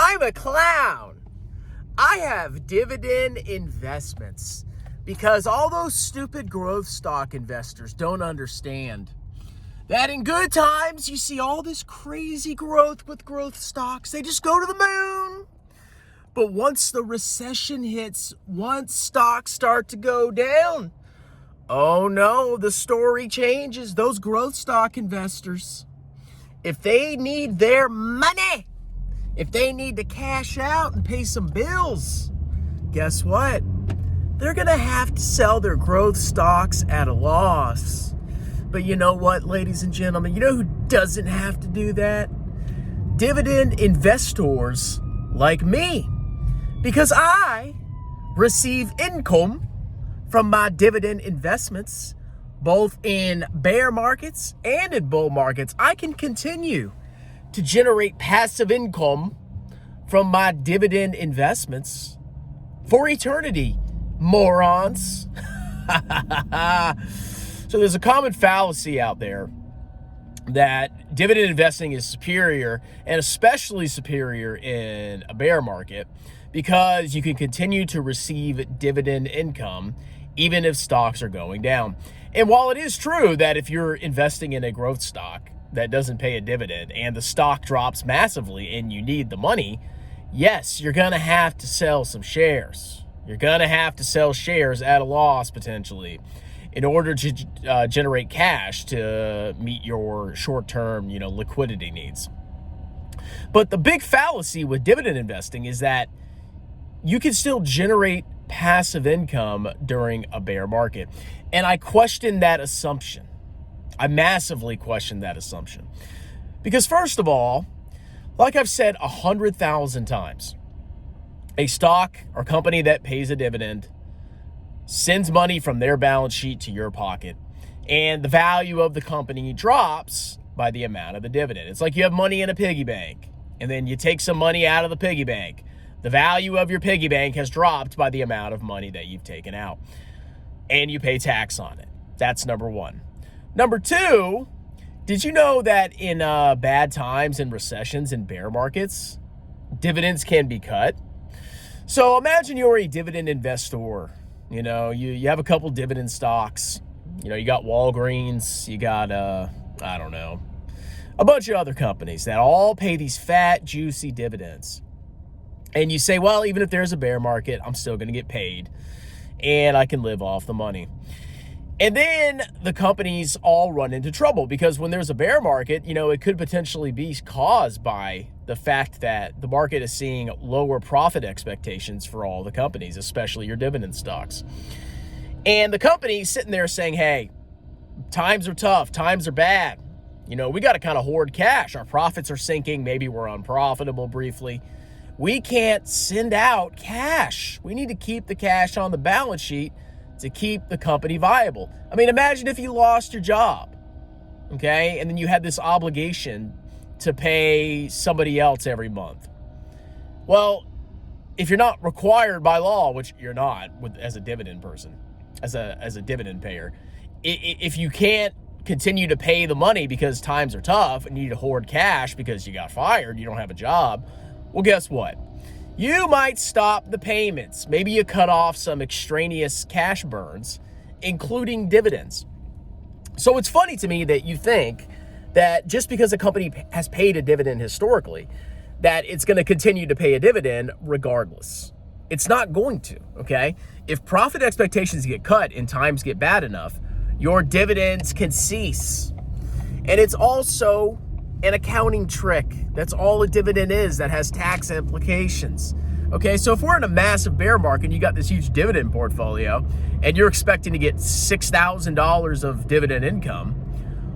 I'm a clown. I have dividend investments because all those stupid growth stock investors don't understand that in good times you see all this crazy growth with growth stocks. They just go to the moon. But once the recession hits, once stocks start to go down, oh no, the story changes. Those growth stock investors, if they need their money, if they need to cash out and pay some bills, guess what? They're going to have to sell their growth stocks at a loss. But you know what, ladies and gentlemen? You know who doesn't have to do that? Dividend investors like me. Because I receive income from my dividend investments, both in bear markets and in bull markets. I can continue to generate passive income from my dividend investments for eternity, morons. So there's a common fallacy out there that dividend investing is superior, and especially superior in a bear market, because you can continue to receive dividend income even if stocks are going down. And while it is true that if you're investing in a growth stock that doesn't pay a dividend and the stock drops massively and you need the money, yes, you're going to have to sell some shares. You're going to have to sell shares at a loss potentially in order to generate cash to meet your short-term, liquidity needs. But the big fallacy with dividend investing is that you can still generate passive income during a bear market. And I question that assumption. I massively question that assumption. Because first of all, like I've said 100,000 times, a stock or company that pays a dividend sends money from their balance sheet to your pocket, and the value of the company drops by the amount of the dividend. It's like you have money in a piggy bank, and then you take some money out of the piggy bank. The value of your piggy bank has dropped by the amount of money that you've taken out, and you pay tax on it. That's number one. Number two, did you know that in bad times and recessions and bear markets, dividends can be cut? So imagine you're a dividend investor. You have a couple dividend stocks. You got Walgreens, you got, a bunch of other companies that all pay these fat, juicy dividends. And you say, well, even if there's a bear market, I'm still going to get paid and I can live off the money. And then the companies all run into trouble because when there's a bear market, it could potentially be caused by the fact that the market is seeing lower profit expectations for all the companies, especially your dividend stocks. And the company's sitting there saying, hey, times are tough, times are bad. We got to kind of hoard cash. Our profits are sinking. Maybe we're unprofitable briefly. We can't send out cash. We need to keep the cash on the balance sheet to keep the company viable. I mean, imagine if you lost your job, okay? And then you had this obligation to pay somebody else every month. Well, if you're not required by law, which you're not as a dividend person, as a dividend payer, if you can't continue to pay the money because times are tough and you need to hoard cash because you got fired, you don't have a job, well, guess what? You might stop the payments. Maybe you cut off some extraneous cash burns, including dividends. So it's funny to me that you think that just because a company has paid a dividend historically, that it's going to continue to pay a dividend regardless. It's not going to, okay? If profit expectations get cut and times get bad enough, your dividends can cease. And it's also an accounting trick. That's all a dividend is that has tax implications. Okay, so if we're in a massive bear market and you got this huge dividend portfolio and you're expecting to get $6,000 of dividend income,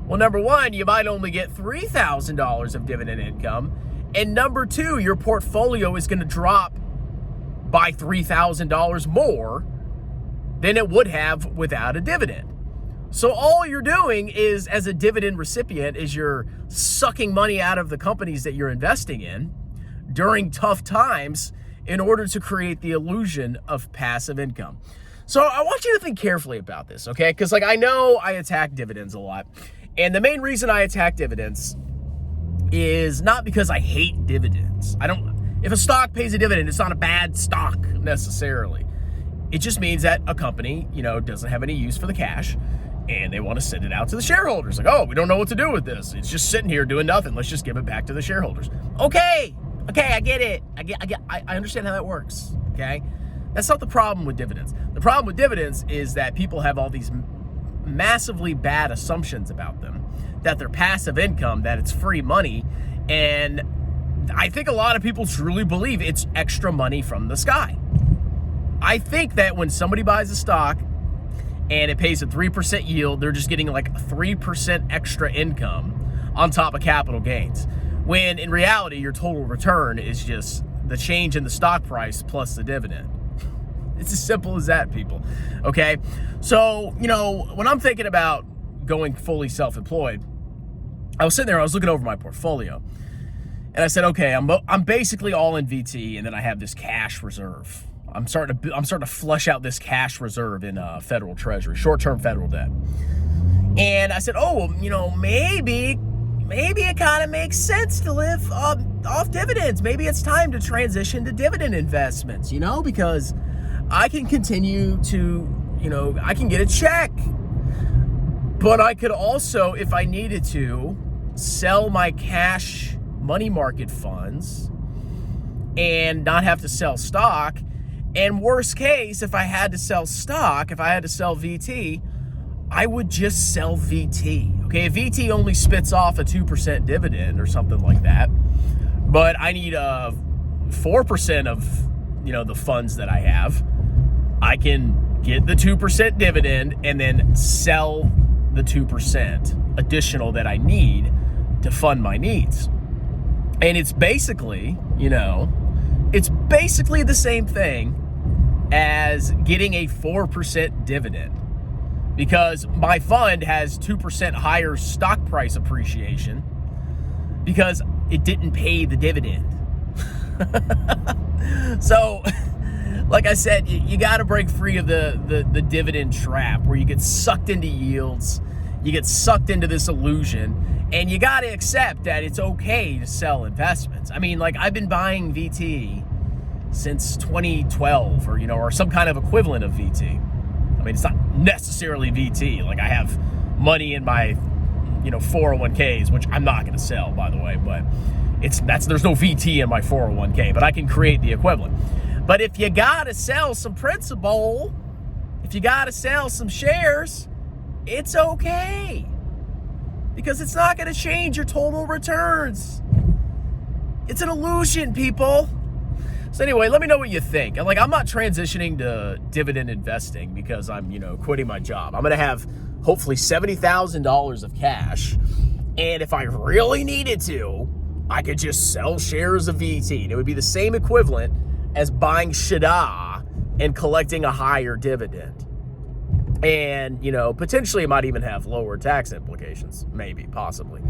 well, number one, you might only get $3,000 of dividend income. And number two, your portfolio is going to drop by $3,000 more than it would have without a dividend. So all you're doing is, as a dividend recipient, is you're sucking money out of the companies that you're investing in during tough times in order to create the illusion of passive income. So I want you to think carefully about this, okay? Because I know I attack dividends a lot. And the main reason I attack dividends is not because I hate dividends. If a stock pays a dividend, it's not a bad stock necessarily. It just means that a company, doesn't have any use for the cash and they want to send it out to the shareholders. Like, oh, we don't know what to do with this. It's just sitting here doing nothing. Let's just give it back to the shareholders. Okay, I get it. I understand how that works, okay? That's not the problem with dividends. The problem with dividends is that people have all these massively bad assumptions about them, that they're passive income, that it's free money, and I think a lot of people truly believe it's extra money from the sky. I think that when somebody buys a stock and it pays a 3% yield, they're just getting like 3% extra income on top of capital gains. When in reality, your total return is just the change in the stock price plus the dividend. It's as simple as that, people. Okay? So, when I'm thinking about going fully self-employed, I was sitting there, I was looking over my portfolio. And I said, okay, I'm basically all in VT, and then I have this cash reserve. I'm starting to flush out this cash reserve in federal treasury, short-term federal debt. And I said, maybe it kind of makes sense to live off dividends. Maybe it's time to transition to dividend investments, because I can continue to, I can get a check. But I could also, if I needed to, sell my cash money market funds and not have to sell stock. And worst case, if I had to sell stock, if I had to sell VT, I would just sell VT. Okay, if VT only spits off a 2% dividend or something like that, but I need 4% of, the funds that I have, I can get the 2% dividend and then sell the 2% additional that I need to fund my needs. And it's basically, it's basically the same thing as getting a 4% dividend, because my fund has 2% higher stock price appreciation because it didn't pay the dividend. So, like I said, you got to break free of the dividend trap where you get sucked into yields, you get sucked into this illusion, and you got to accept that it's okay to sell investments. I mean, I've been buying VT since 2012 or some kind of equivalent of VT. I mean, it's not necessarily VT. I have money in my, 401ks, which I'm not going to sell, by the way, but there's no VT in my 401k, but I can create the equivalent. But if you got to sell some principal, if you got to sell some shares, it's okay, because it's not going to change your total returns. It's an illusion, people. So anyway, let me know what you think. And I'm not transitioning to dividend investing because I'm, quitting my job. I'm going to have hopefully $70,000 of cash. And if I really needed to, I could just sell shares of VT. And it would be the same equivalent as buying Shada and collecting a higher dividend. And, potentially it might even have lower tax implications, maybe, possibly.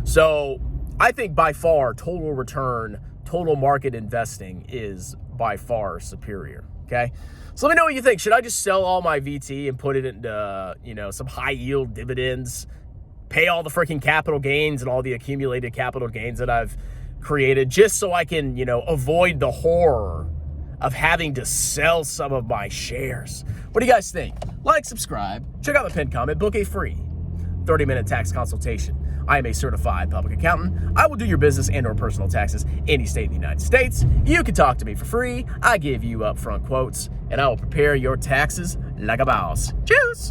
So I think by far total return, total market investing is by far superior, okay? So let me know what you think. Should I just sell all my VT and put it into, some high yield dividends, pay all the freaking capital gains and all the accumulated capital gains that I've created just so I can, avoid the horror of having to sell some of my shares? What do you guys think? Like, subscribe, check out the pinned comment, book a free 30-minute tax consultation. I am a certified public accountant. I will do your business and or personal taxes any state in the United States. You can talk to me for free. I give you upfront quotes, and I will prepare your taxes like a boss. Cheers!